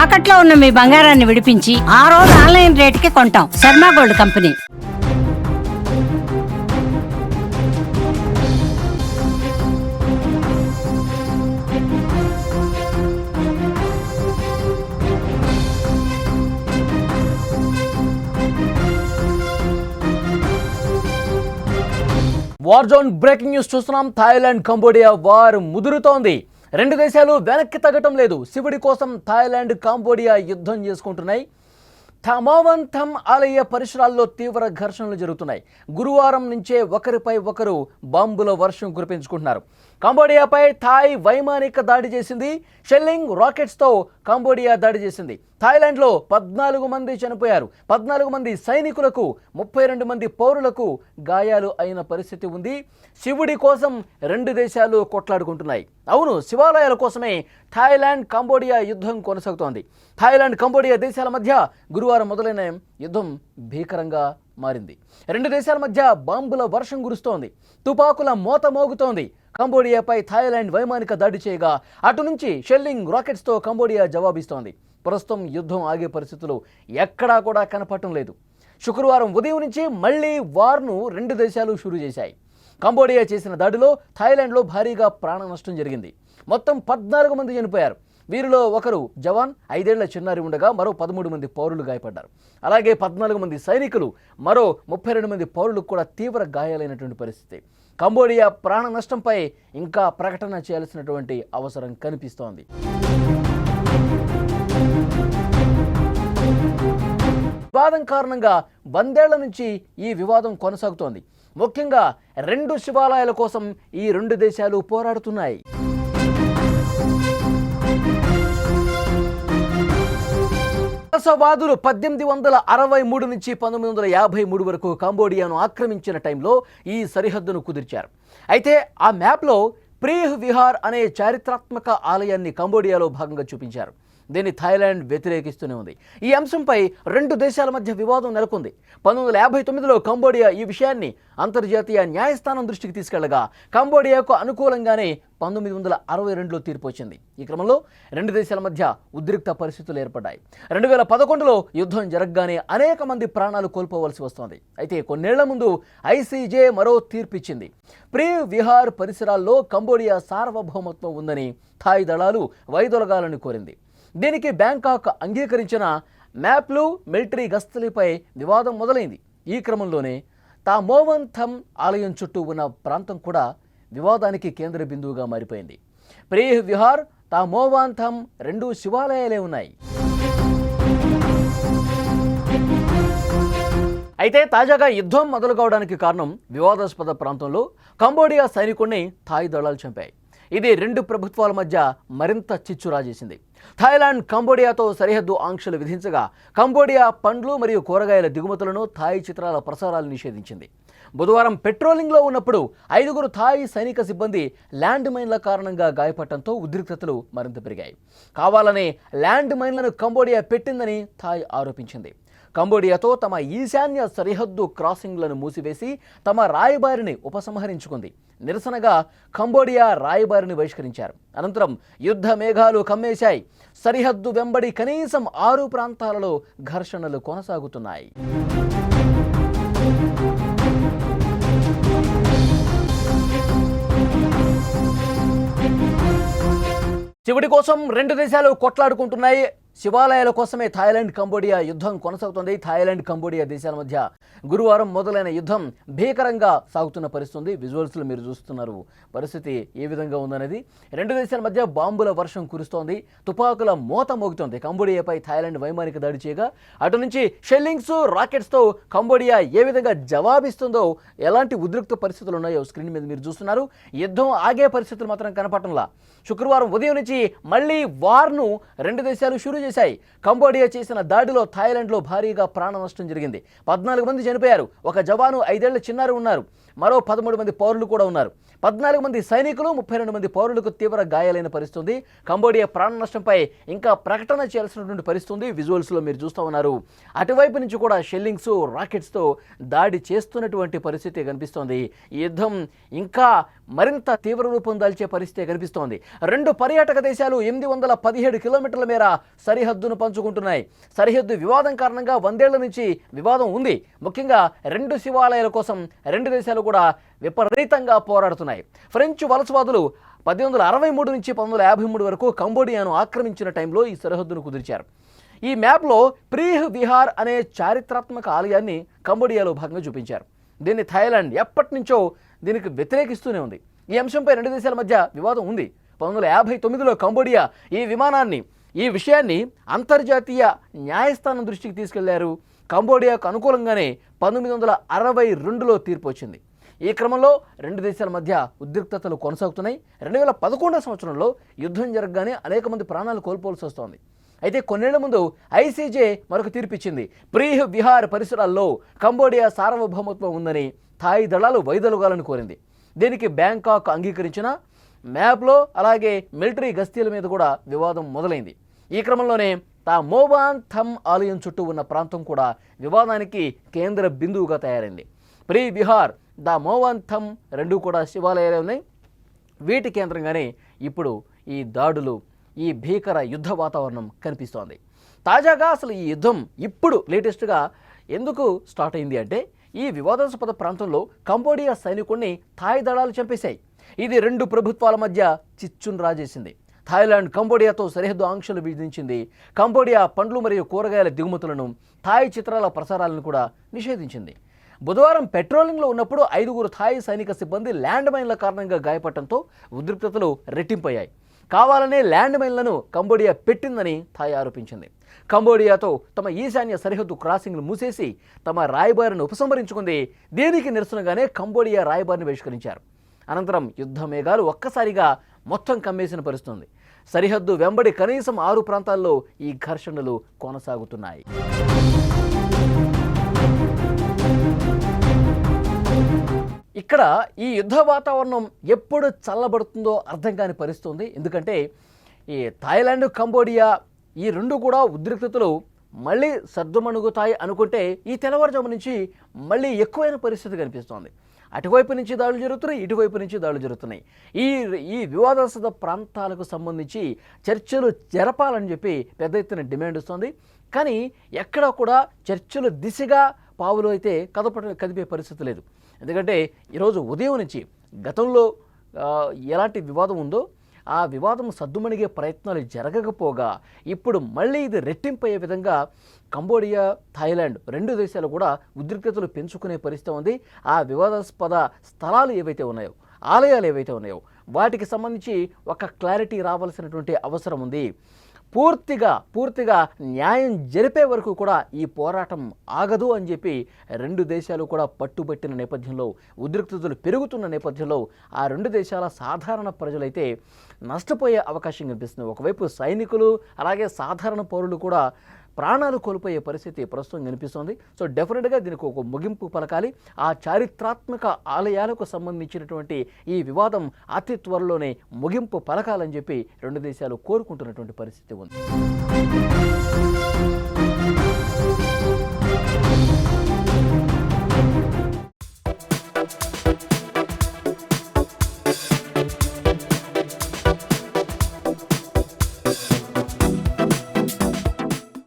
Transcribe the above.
తాకట్లో ఉన్న మీ బంగారాన్ని విడిపించి ఆ రోజు ఆన్లైన్ రేటుకి కొంటాం. Sharma gold company. War zone breaking news చూస్తున్నాం. థాయిలాండ్ కంబోడియా వార్ ముదురుతోంది. రెండు దేశాలు వెనక్కి తగ్గటం లేదు. శివుడి కోసం థాయిలాండ్ కంబోడియా యుద్ధం చేసుకుంటున్నాయి. థమావన్ థమ్ ఆలయ పరిసరాల్లో తీవ్ర ఘర్షణలు జరుగుతున్నాయి. గురువారం నుంచే ఒకరిపై ఒకరు బాంబుల వర్షం కురిపించుకుంటున్నారు. కంబోడియాపై థాయ్ వైమానిక దాడి చేసింది. షెల్లింగ్ రాకెట్స్తో కంబోడియా దాడి చేసింది. థాయిలాండ్లో 14 మంది చనిపోయారు. 14 మంది సైనికులకు 32 మంది పౌరులకు గాయాలు అయిన పరిస్థితి ఉంది. శివుడి కోసం రెండు దేశాలు కొట్లాడుకుంటున్నాయి. అవును, శివాలయాల కోసమే థాయిలాండ్ కంబోడియా యుద్ధం కొనసాగుతోంది. థాయిలాండ్ కంబోడియా దేశాల మధ్య గురువారం మొదలైన యుద్ధం భీకరంగా మారింది. రెండు దేశాల మధ్య బాంబుల వర్షం కురుస్తోంది. తుపాకుల మోత మోగుతోంది. కంబోడియాపై థాయిలాండ్ వైమానిక దాడి చేయగా అటు నుంచి షెల్లింగ్ రాకెట్స్తో కంబోడియా జవాబిస్తోంది. ప్రస్తుతం యుద్ధం ఆగే పరిస్థితులు ఎక్కడా కూడా కనపడటం లేదు. శుక్రవారం ఉదయం నుంచి మళ్లీ వార్ను రెండు దేశాలు షురూ చేశాయి. కంబోడియా చేసిన దాడిలో థాయిలాండ్లో భారీగా ప్రాణ నష్టం జరిగింది. మొత్తం 14 మంది చనిపోయారు. వీరిలో ఒకరు జవాన్, 5 ఏళ్ల చిన్నారి ఉండగా మరో 13 మంది పౌరులు గాయపడ్డారు. అలాగే 14 మంది సైనికులు, మరో 32 మంది పౌరులకు కూడా తీవ్ర గాయాలైనటువంటి పరిస్థితి. కంబోడియా ప్రాణ నష్టంపై ఇంకా ప్రకటన చేయాల్సినటువంటి అవసరం కనిపిస్తోంది. వివాదం కారణంగా 100 ఏళ్ల నుంచి ఈ వివాదం కొనసాగుతోంది. ముఖ్యంగా రెండు శివాలయాల కోసం ఈ రెండు దేశాలు పోరాడుతున్నాయి. వలసవాదులు 1863 నుంచి 1953 వరకు కంబోడియాను ఆక్రమించిన టైంలో ఈ సరిహద్దును కుదిర్చారు. అయితే ఆ మ్యాప్లో ప్రీహ్ విహార్ అనే చారిత్రాత్మక ఆలయాన్ని కంబోడియాలో భాగంగా చూపించారు. దీన్ని థాయిలాండ్ వ్యతిరేకిస్తూనే ఉంది. ఈ అంశంపై రెండు దేశాల మధ్య వివాదం నెలకొంది. 1959లో కంబోడియా ఈ విషయాన్ని అంతర్జాతీయ న్యాయస్థానం దృష్టికి తీసుకెళ్లగా కంబోడియాకు అనుకూలంగానే 1962లో తీర్పు వచ్చింది. ఈ క్రమంలో రెండు దేశాల మధ్య ఉద్రిక్త పరిస్థితులు ఏర్పడ్డాయి. 2011లో యుద్ధం జరగగానే అనేక మంది ప్రాణాలు కోల్పోవలసి వస్తోంది. అయితే కొన్నేళ్ల ముందు ఐసీజే మరో తీర్పు ఇచ్చింది. ప్రీ విహార్ పరిసరాల్లో కంబోడియా సార్వభౌమత్వం ఉందని థాయ్ దళాలు వైదొలగాలని కోరింది. దీనికి బ్యాంకాక్ అంగీకరించిన మ్యాప్లు, మిలిటరీ గస్తీలపై వివాదం మొదలైంది. ఈ క్రమంలోనే థమావన్ థమ్ ఆలయం చుట్టూ ఉన్న ప్రాంతం కూడా వివాదానికి కేంద్ర బిందువుగా మారిపోయింది. ప్రీహ్ విహార్, థమావన్ థమ్ రెండు శివాలయాలే ఉన్నాయి. అయితే తాజాగా యుద్ధం మొదలు కావడానికి కారణం వివాదాస్పద ప్రాంతంలో కంబోడియా సైనికుడిని థాయ్ దళాలు చంపాయి. ఇది రెండు ప్రభుత్వాల మధ్య మరింత చిచ్చు రాజేసింది. థాయిలాండ్ కంబోడియాతో సరిహద్దు ఆంక్షలు విధించగా కంబోడియా పండ్లు మరియు కూరగాయల దిగుమతులను థాయ్ చిత్రాల ప్రసారాలు నిషేధించింది. బుధవారం పెట్రోలింగ్లో ఉన్నప్పుడు 5 థాయ్ సైనిక సిబ్బంది ల్యాండ్ మైన్ల కారణంగా గాయపడటంతో ఉద్రిక్తతలు మరింత పెరిగాయి. కావాలనే ల్యాండ్ మైన్లను కంబోడియా పెట్టిందని థాయ్ ఆరోపించింది. కంబోడియాతో తమ ఈశాన్య సరిహద్దు క్రాసింగ్లను మూసివేసి తమ రాయబారిని ఉపసంహరించుకుంది. నిరసనగా కంబోడియా రాయబారిని బహిష్కరించారు. అనంతరం యుద్ధ మేఘాలు కమ్మేశాయి. సరిహద్దు వెంబడి కనీసం 6 ప్రాంతాలలో ఘర్షణలు కొనసాగుతున్నాయి. శివుడి కోసం రెండు దేశాలు కొట్లాడుకుంటున్నాయి. శివాలయాల కోసమే థాయిలాండ్ కంబోడియా యుద్ధం కొనసాగుతుంది. థాయిలాండ్ కంబోడియా దేశాల మధ్య గురువారం మొదలైన యుద్ధం భీకరంగా సాగుతున్న పరిస్థితి. విజువల్స్లో మీరు చూస్తున్నారు పరిస్థితి ఏ విధంగా ఉందనేది. రెండు దేశాల మధ్య బాంబుల వర్షం కురుస్తోంది. తుపాకుల మోత మోగుతోంది. కంబోడియాపై థాయిలాండ్ వైమానిక దాడి చేయగా అటు నుంచి షెల్లింగ్స్, రాకెట్స్తో కంబోడియా ఏ విధంగా జవాబిస్తుందో, ఎలాంటి ఉద్రిక్త పరిస్థితులు ఉన్నాయో స్క్రీన్ మీద మీరు చూస్తున్నారు. యుద్ధం ఆగే పరిస్థితులు మాత్రం కనపడటంలా. శుక్రవారం ఉదయం నుంచి మళ్లీ వార్ను రెండు దేశాలు షురూ చేశాయి. కంబోడియా చేసిన దాడిలో థాయిలాండ్లో భారీగా ప్రాణ నష్టం జరిగింది. 14 మంది చనిపోయారు. ఒక జవాను, 5 ఏళ్ల చిన్నారి ఉన్నారు. మరో 13 మంది పౌరులు కూడా ఉన్నారు. 14 మంది సైనికులు, 32 మంది పౌరులకు తీవ్ర గాయాలైన పరిస్థితి. కంబోడియా ప్రాణ నష్టంపై ఇంకా ప్రకటన చేయాల్సినటువంటి పరిస్థితి విజువల్స్లో మీరు చూస్తూ ఉన్నారు. అటువైపు నుంచి కూడా షెల్లింగ్స్, రాకెట్స్తో దాడి చేస్తున్నటువంటి పరిస్థితి కనిపిస్తోంది. ఈ యుద్ధం ఇంకా మరింత తీవ్ర రూపం దాల్చే పరిస్థితి కనిపిస్తోంది. రెండు పర్యాటక దేశాలు 817 కిలోమీటర్ల మేర సరిహద్దును పంచుకుంటున్నాయి. సరిహద్దు వివాదం కారణంగా 100 ఏళ్ల నుంచి వివాదం ఉంది. ముఖ్యంగా రెండు శివాలయాల కోసం రెండు దేశాలు కూడా విపరీతంగా పోరాడుతున్నాయి. ఫ్రెంచ్ వలసవాదులు 1863 నుంచి 1953 వరకు కంబోడియాను ఆక్రమించిన టైంలో ఈ సరిహద్దును కుదిర్చారు. ఈ మ్యాప్లో ప్రీహ్ విహార్ అనే చారిత్రాత్మక ఆలయాన్ని కంబోడియాలో భాగంగా చూపించారు. దీన్ని థాయిలాండ్ ఎప్పటి నుంచో దీనికి వ్యతిరేకిస్తూనే ఉంది. ఈ అంశంపై రెండు దేశాల మధ్య వివాదం ఉంది. 1959లో కంబోడియా ఈ విషయాన్ని అంతర్జాతీయ న్యాయస్థానం దృష్టికి తీసుకెళ్లారు. కంబోడియాకు అనుకూలంగానే 1962లో తీర్పు వచ్చింది. ఈ క్రమంలో రెండు దేశాల మధ్య ఉద్రిక్తతలు కొనసాగుతున్నాయి. 2011 సంవత్సరంలో యుద్ధం జరగగానే అనేక మంది ప్రాణాలు కోల్పోవాల్సి వస్తోంది. అయితే కొన్నేళ్ల ముందు ఐసీజే మరొక తీర్పిచ్చింది. ప్రీహ్ విహార్ పరిసరాల్లో కంబోడియా సార్వభౌమత్వం ఉందని థాయ్ దళాలు వైదొలగాలని కోరింది. దీనికి బ్యాంకాక్ అంగీకరించిన మ్యాప్లో అలాగే మిలిటరీ గస్తీల మీద కూడా వివాదం మొదలైంది. ఈ క్రమంలోనే మోవాన్ థమ్ ఆలయం చుట్టూ ఉన్న ప్రాంతం కూడా వివాదానికి కేంద్ర బిందువుగా తయారైంది. ప్రీ విహార్, మోవాన్ థమ్ రెండు కూడా శివాలయాలు ఉన్నాయి. వీటి కేంద్రంగానే ఇప్పుడు ఈ దాడులు, ఈ భీకర యుద్ధ వాతావరణం కనిపిస్తోంది. తాజాగా అసలు ఈ యుద్ధం ఇప్పుడు లేటెస్ట్గా ఎందుకు స్టార్ట్ అయింది అంటే, ఈ వివాదాస్పద ప్రాంతంలో కంబోడియా సైనికుడిని థాయ్ దళాలు చంపేశాయి. ఇది రెండు ప్రభుత్వాల మధ్య చిచ్చును రాజేసింది. థాయిలాండ్ కంబోడియాతో సరిహద్దు ఆంక్షలు విధించింది. కంబోడియా పండ్లు మరియు కూరగాయల దిగుమతులను, థాయ్ చిత్రాల ప్రసారాలను కూడా నిషేధించింది. బుధవారం పెట్రోలింగ్లో ఉన్నప్పుడు 5 థాయ్ సైనిక సిబ్బంది ల్యాండ్ మైన్ల కారణంగా గాయపడటంతో ఉద్రిక్తతలు రెట్టింపయ్యాయి. కావాలనే ల్యాండ్ మైన్లను కంబోడియా పెట్టిందని థాయ్ ఆరోపించింది. కంబోడియాతో తమ ఈశాన్య సరిహద్దు క్రాసింగ్లు మూసేసి తమ రాయబారిని ఉపసంహరించుకుంది. దీనికి నిరసనగానే కంబోడియా రాయబారిని బహిష్కరించారు. అనంతరం యుద్ధ మేఘాలు ఒక్కసారిగా మొత్తం కమ్మేసిన పరిస్థితుంది. సరిహద్దు వెంబడి కనీసం 6 ప్రాంతాల్లో ఈ ఘర్షణలు కొనసాగుతున్నాయి. ఇక్కడ ఈ యుద్ధ వాతావరణం ఎప్పుడు చల్లబడుతుందో అర్థం కాని పరిస్థితుంది. ఎందుకంటే ఈ థాయిలాండ్, కంబోడియా ఈ రెండు కూడా ఉద్రిక్తతలు మళ్ళీ సర్దుమణుగుతాయి అనుకుంటే ఈ తెల్లవారుజాము నుంచి మళ్ళీ ఎక్కువైన పరిస్థితి కనిపిస్తోంది. అటువైపు నుంచి దాడులు జరుగుతున్నాయి, ఇటువైపు నుంచి దాడులు జరుగుతున్నాయి. ఈ వివాదాస్పద ప్రాంతాలకు సంబంధించి చర్చలు జరపాలని చెప్పి పెద్ద ఎత్తున డిమాండ్ వస్తుంది. కానీ ఎక్కడా కూడా చర్చలు దిశగా పావులు అయితే కదిపే పరిస్థితి లేదు. ఎందుకంటే ఈరోజు ఉదయం నుంచి గతంలో ఎలాంటి వివాదం ఉందో ఆ వివాదం సద్దుమణిగే ప్రయత్నాలు జరగకపోగా ఇప్పుడు మళ్ళీ ఇది రెట్టింపయ్యే విధంగా కంబోడియా, థాయిలాండ్ రెండు దేశాలు కూడా ఉద్రిక్తతలు పెంచుకునే పరిస్థితి ఉంది. ఆ వివాదాస్పద స్థలాలు ఏవైతే ఉన్నాయో, ఆలయాలు ఏవైతే ఉన్నాయో వాటికి సంబంధించి ఒక క్లారిటీ రావాల్సినటువంటి అవసరం ఉంది. పూర్తిగా న్యాయం జరిపే వరకు కూడా ఈ పోరాటం ఆగదు అని చెప్పి రెండు దేశాలు కూడా పట్టుబట్టిన నేపథ్యంలో, ఉద్రిక్తతలు పెరుగుతున్న నేపథ్యంలో ఆ రెండు దేశాల సాధారణ ప్రజలైతే నష్టపోయే అవకాశం కనిపిస్తుంది. ఒకవైపు సైనికులు అలాగే సాధారణ పౌరులు కూడా ప్రాణాలు కోల్పోయే పరిస్థితి ప్రస్తుతం కనిపిస్తోంది. సో డెఫినెట్గా దీనికి ఒక ముగింపు పలకాలి. ఆ చారిత్రాత్మక ఆలయాలకు సంబంధించినటువంటి ఈ వివాదం అతి త్వరలోనే ముగింపు పలకాలని చెప్పి రెండు దేశాలు కోరుకుంటున్నటువంటి పరిస్థితి ఉంది.